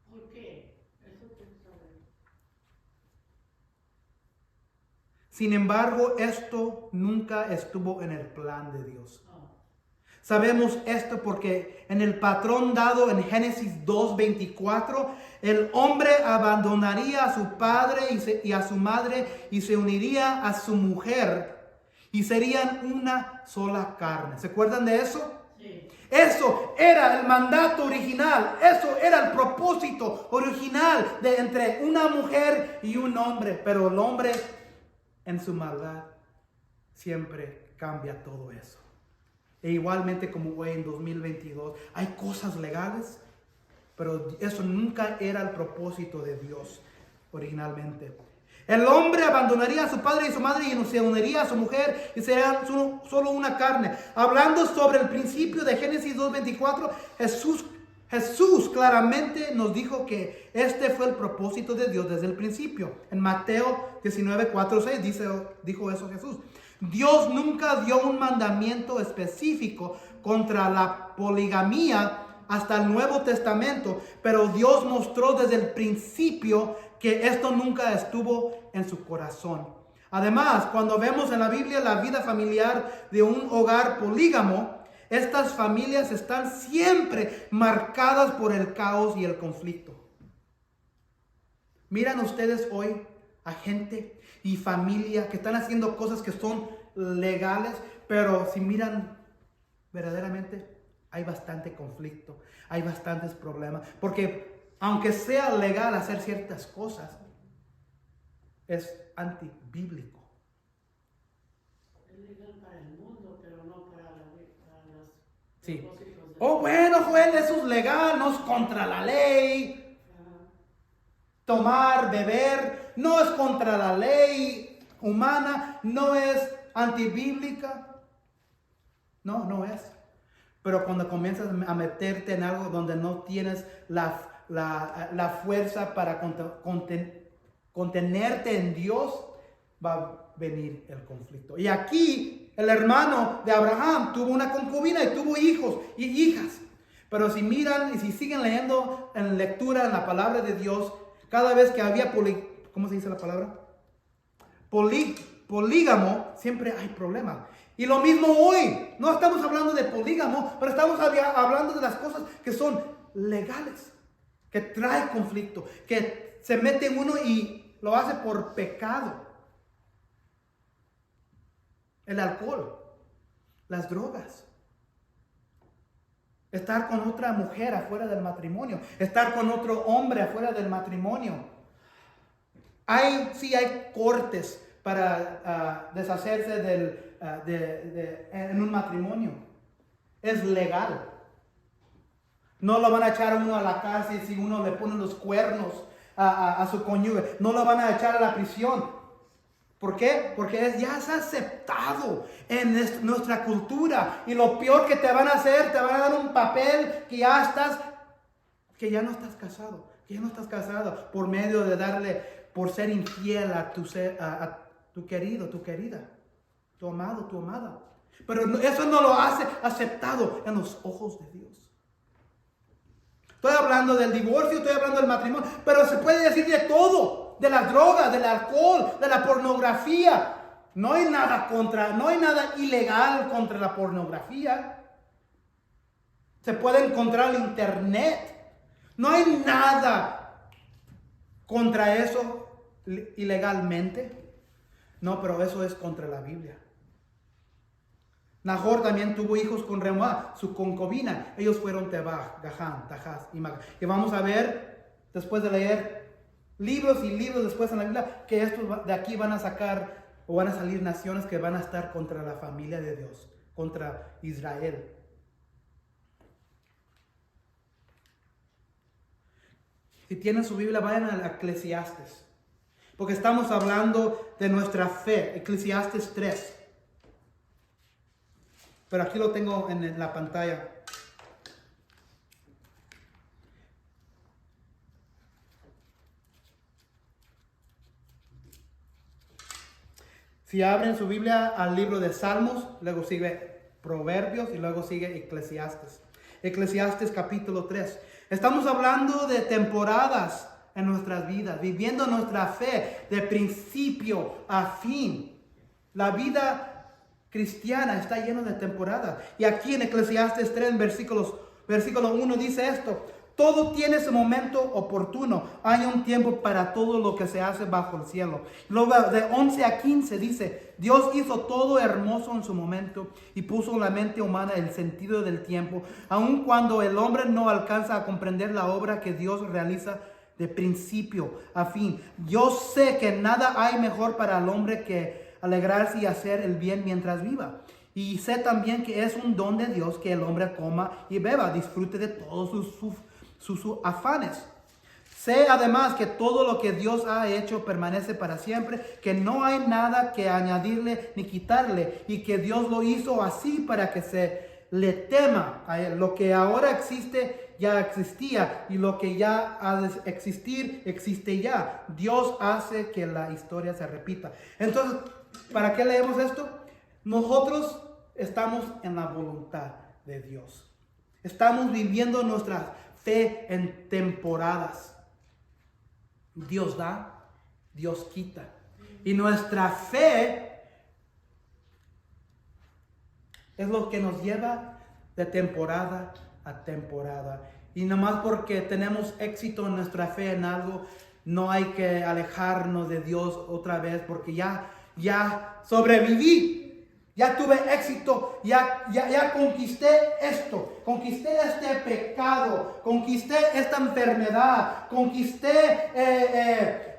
¿Por qué? Eso te sabe. Sin embargo, esto nunca estuvo en el plan de Dios. Sabemos esto porque en el patrón dado en Génesis 2:24, el hombre abandonaría a su padre y a su madre y se uniría a su mujer y serían una sola carne. ¿Se acuerdan de eso? Sí. Eso era el mandato original, eso era el propósito original de entre una mujer y un hombre, pero el hombre en su maldad siempre cambia todo eso. E igualmente como hoy en 2022 hay cosas legales, pero eso nunca era el propósito de Dios originalmente. El hombre abandonaría a su padre y su madre y se uniría a su mujer y serían solo una carne. Hablando sobre el principio de Génesis 2:24, Jesús claramente nos dijo que este fue el propósito de Dios desde el principio. En Mateo 19:4-6 dijo eso Jesús. Dios nunca dio un mandamiento específico contra la poligamía hasta el Nuevo Testamento, pero Dios mostró desde el principio que esto nunca estuvo en su corazón. Además, cuando vemos en la Biblia la vida familiar de un hogar polígamo, estas familias están siempre marcadas por el caos y el conflicto. Miran ustedes hoy a gente y familia que están haciendo cosas que son legales, pero si miran verdaderamente hay bastante conflicto, hay bastantes problemas, porque aunque sea legal hacer ciertas cosas, es antibíblico. Es legal para el mundo, pero no para los Sí. propósitos de Oh, bueno, Joel, eso es legal, no es contra la ley. Tomar, beber, no es contra la ley humana, no es antibíblica. No es. Pero cuando comienzas a meterte en algo donde no tienes la fuerza para contenerte en Dios, va a venir el conflicto. Y aquí el hermano de Abraham tuvo una concubina y tuvo hijos y hijas. Pero si miran y si siguen leyendo en lectura en la palabra de Dios, cada vez que había ¿cómo se dice la palabra? Polígamo, siempre hay problemas. Y lo mismo hoy. No estamos hablando de polígamo, pero estamos hablando de las cosas que son legales, que trae conflicto, que se mete uno y lo hace por pecado. El alcohol, las drogas, estar con otra mujer afuera del matrimonio, estar con otro hombre afuera del matrimonio. Sí hay cortes para deshacerse en un matrimonio. Es legal. No lo van a echar a uno a la cárcel si uno le pone los cuernos a su cónyuge. No lo van a echar a la prisión. ¿Por qué? Porque ya es aceptado en nuestra cultura. Y lo peor que te van a hacer, te van a dar un papel que ya no estás casado. Que ya no estás casado por medio de por ser infiel a tu querido, tu querida, tu amado, tu amada. Pero eso no lo hace aceptado en los ojos de Dios. Estoy hablando del divorcio, estoy hablando del matrimonio, pero se puede decir de todo. De las drogas, del alcohol, de la pornografía. No hay nada ilegal contra la pornografía. Se puede encontrar en internet. No hay nada contra eso ilegalmente. No, pero eso es contra la Biblia. Nahor también tuvo hijos con Reumá, su concubina. Ellos fueron Tebah, Gaham, Tahaz y Mac. Y vamos a ver, después de leer libros y libros después en la Biblia, que estos de aquí van a salir naciones que van a estar contra la familia de Dios, contra Israel. Si tienen su Biblia, vayan a Eclesiastes, porque estamos hablando de nuestra fe, Eclesiastes 3. Pero aquí lo tengo en la pantalla. Si abren su Biblia al libro de Salmos, luego sigue Proverbios y luego sigue Eclesiastes. Eclesiastes capítulo 3. Estamos hablando de temporadas en nuestras vidas, viviendo nuestra fe de principio a fin. La vida cristiana está lleno de temporadas. Y aquí en Eclesiastes 3, versículo 1 dice esto: todo tiene su momento oportuno. Hay un tiempo para todo lo que se hace bajo el cielo. Luego de 11 a 15 dice: Dios hizo todo hermoso en su momento y puso en la mente humana el sentido del tiempo, aun cuando el hombre no alcanza a comprender la obra que Dios realiza de principio a fin. Yo sé que nada hay mejor para el hombre que alegrarse y hacer el bien mientras viva. Y sé también que es un don de Dios que el hombre coma y beba, disfrute de todos sus afanes. Sé además que todo lo que Dios ha hecho permanece para siempre, que no hay nada que añadirle ni quitarle, y que Dios lo hizo así para que se le tema a él. Lo que ahora existe ya existía, y lo que ya ha de existir existe ya. Dios hace que la historia se repita. Entonces, ¿para qué leemos esto? Nosotros estamos en la voluntad de Dios. Estamos viviendo nuestra fe en temporadas. Dios da, Dios quita. Y nuestra fe es lo que nos lleva de temporada a temporada. Y nomás porque tenemos éxito en nuestra fe en algo, no hay que alejarnos de Dios otra vez, porque ya sobreviví. Ya tuve éxito, ya conquisté esto, conquisté este pecado, conquisté esta enfermedad, conquisté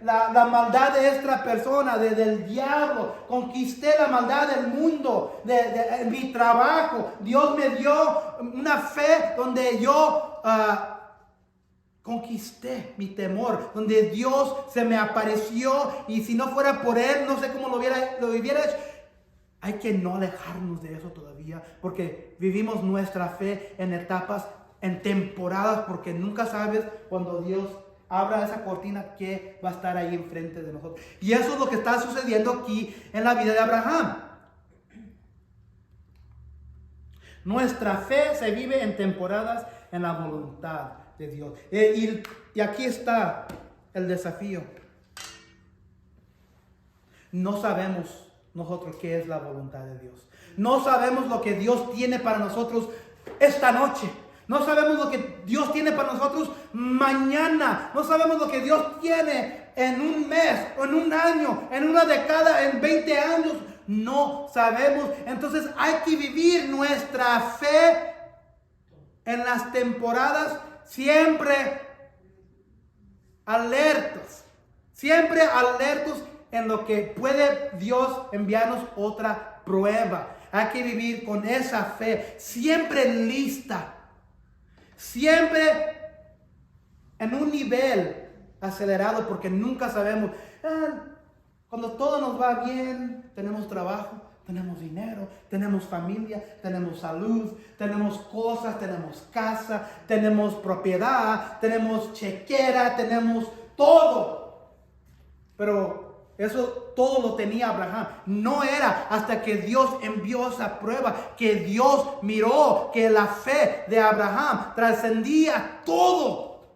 la maldad de esta persona, del diablo, conquisté la maldad del mundo, de mi trabajo. Dios me dio una fe donde yo conquisté mi temor, donde Dios se me apareció, y si no fuera por Él, no sé cómo lo hubiera hecho. Hay que no alejarnos de eso todavía, porque vivimos nuestra fe en etapas, en temporadas, porque nunca sabes cuando Dios abra esa cortina que va a estar ahí enfrente de nosotros. Y eso es lo que está sucediendo aquí en la vida de Abraham. Nuestra fe se vive en temporadas en la voluntad de Dios. Y aquí está el desafío. No sabemos nosotros qué es la voluntad de Dios. No sabemos lo que Dios tiene para nosotros esta noche. No sabemos lo que Dios tiene para nosotros mañana. No sabemos lo que Dios tiene en un mes, o en un año, en una década, en 20 años. No sabemos. Entonces hay que vivir nuestra fe en las temporadas siempre alertos. Siempre alertos en lo que puede Dios enviarnos otra prueba. Hay que vivir con esa fe, siempre lista, siempre en un nivel acelerado, porque nunca sabemos. Cuando todo nos va bien, tenemos trabajo, tenemos dinero, tenemos familia, tenemos salud, tenemos cosas, tenemos casa, tenemos propiedad, tenemos chequera, tenemos todo. Pero eso todo lo tenía Abraham. No era hasta que Dios envió esa prueba que Dios miró que la fe de Abraham trascendía todo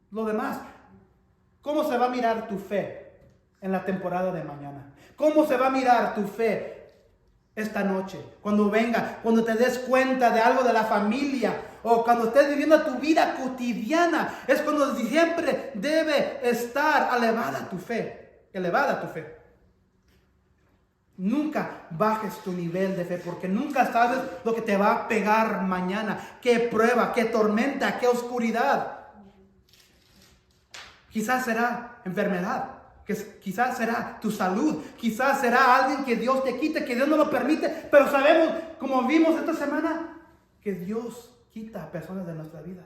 lo demás. ¿Cómo se va a mirar tu fe en la temporada de mañana? ¿Cómo se va a mirar tu fe esta noche? Cuando venga, cuando te des cuenta de algo de la familia, o cuando estés viviendo tu vida cotidiana, es cuando siempre debe estar elevada tu fe. Nunca bajes tu nivel de fe, porque nunca sabes lo que te va a pegar mañana. Qué prueba, qué tormenta, qué oscuridad. Quizás será enfermedad, quizás será tu salud, quizás será alguien que Dios te quite, que Dios no lo permite. Pero sabemos, como vimos esta semana, que Dios quita a personas de nuestras vidas.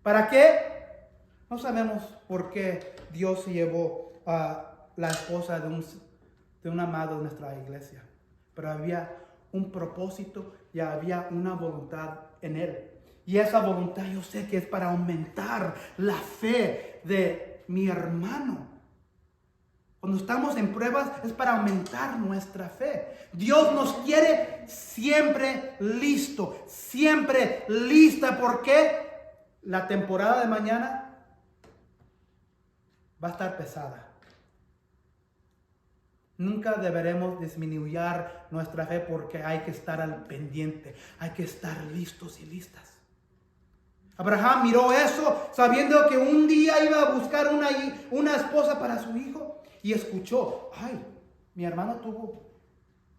¿Para qué? No sabemos por qué Dios se llevó a la esposa de un amado de nuestra iglesia, pero había un propósito y había una voluntad en él. Y esa voluntad yo sé que es para aumentar la fe de mi hermano. Cuando estamos en pruebas es para aumentar nuestra fe. Dios nos quiere siempre listo, siempre lista, porque la temporada de mañana va a estar pesada. Nunca deberemos disminuir nuestra fe porque hay que estar al pendiente, hay que estar listos y listas. Abraham miró eso sabiendo que un día iba a buscar una esposa para su hijo y escuchó, ay, mi hermano tuvo.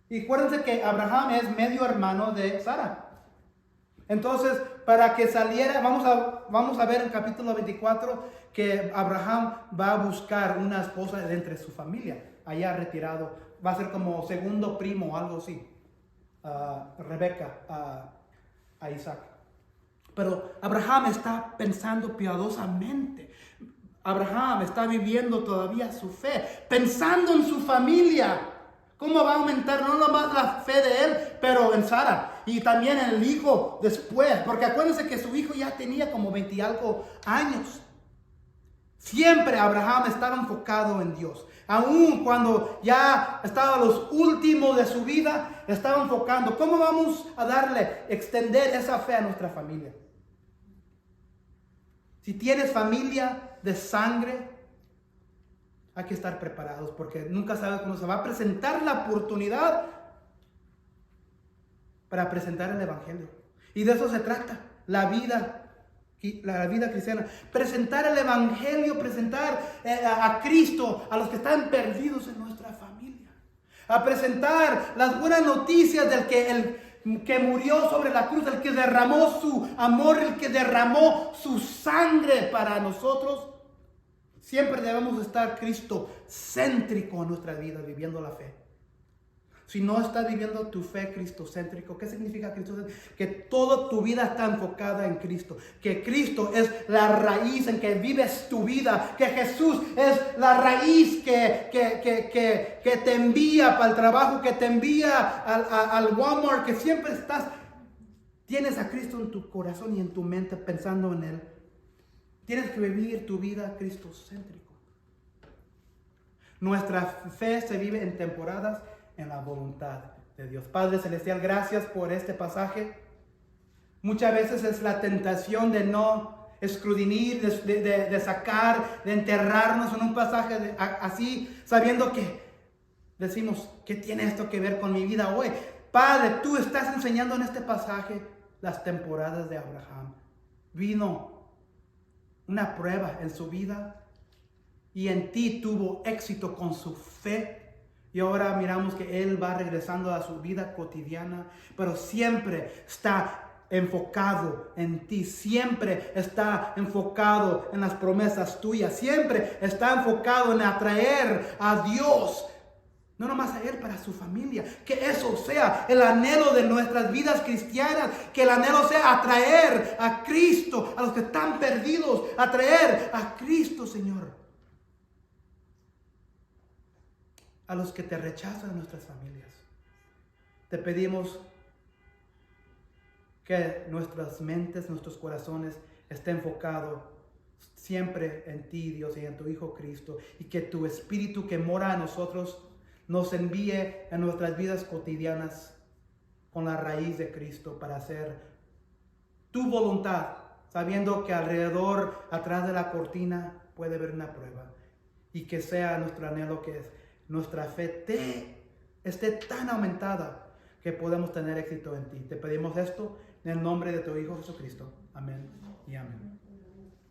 Y acuérdense que Abraham es medio hermano de Sara. Entonces, para que saliera, vamos a ver en capítulo 24 que Abraham va a buscar una esposa de entre su familia, allá retirado. Va a ser como segundo primo o algo así. Rebeca, a Isaac. Pero Abraham está pensando piadosamente. Abraham está viviendo todavía su fe, pensando en su familia. ¿Cómo va a aumentar no nomás la fe de él, pero en Sara y también en el hijo después? Porque acuérdense que su hijo ya tenía como 20 y algo años. Siempre Abraham estaba enfocado en Dios. Aún cuando ya estaba a los últimos de su vida, estaba enfocando. ¿Cómo vamos a extender esa fe a nuestra familia? Si tienes familia de sangre, hay que estar preparados porque nunca sabes cuándo se va a presentar la oportunidad para presentar el Evangelio. Y de eso se trata, la vida cristiana. Presentar el Evangelio, presentar a Cristo a los que están perdidos en nuestra familia. A presentar las buenas noticias del que murió sobre la cruz, el que derramó su amor, el que derramó su sangre para nosotros. Siempre debemos estar cristocéntrico en nuestra vida, viviendo la fe. Si no estás viviendo tu fe cristocéntrico, ¿qué significa cristocéntrico? Que toda tu vida está enfocada en Cristo. Que Cristo es la raíz en que vives tu vida. Que Jesús es la raíz que te envía para el trabajo, que te envía al Walmart, que siempre tienes a Cristo en tu corazón y en tu mente pensando en Él. Tienes que vivir tu vida cristocéntrico. Nuestra fe se vive en temporadas en la voluntad de Dios. Padre Celestial, gracias por este pasaje. Muchas veces es la tentación de no escudriñar, de sacar, de enterrarnos en un pasaje así, sabiendo que decimos, ¿qué tiene esto que ver con mi vida hoy? Padre, tú estás enseñando en este pasaje las temporadas de Abraham. Vino una prueba en su vida y en ti tuvo éxito con su fe. Y ahora miramos que él va regresando a su vida cotidiana, pero siempre está enfocado en ti, siempre está enfocado en las promesas tuyas, siempre está enfocado en atraer a Dios, no nomás a él, para su familia. Que eso sea el anhelo de nuestras vidas cristianas, que el anhelo sea atraer a Cristo, a los que están perdidos, atraer a Cristo, Señor. A los que te rechazan en nuestras familias. Te pedimos que nuestras mentes, nuestros corazones estén enfocados siempre en ti, Dios, y en tu Hijo Cristo, y que tu Espíritu que mora en nosotros nos envíe en nuestras vidas cotidianas con la raíz de Cristo para hacer tu voluntad, sabiendo que alrededor, atrás de la cortina, puede haber una prueba, y que sea nuestro anhelo que nuestra fe esté tan aumentada que podemos tener éxito en ti. Te pedimos esto en el nombre de tu Hijo Jesucristo. Amén y amén.